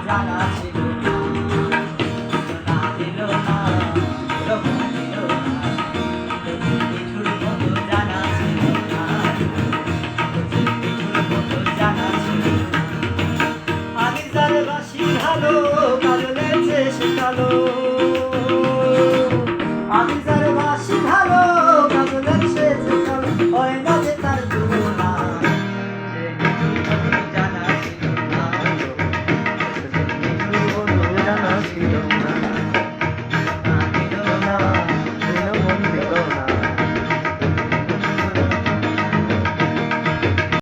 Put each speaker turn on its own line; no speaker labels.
জানা ছিল না, না দিল না, রকম দিল না, কিছুর মতো জানা ছিল না, কিছুর মতো জানা ছিল না। আমি যার বাসি ভালো কাজলেছে সে কালো, আমি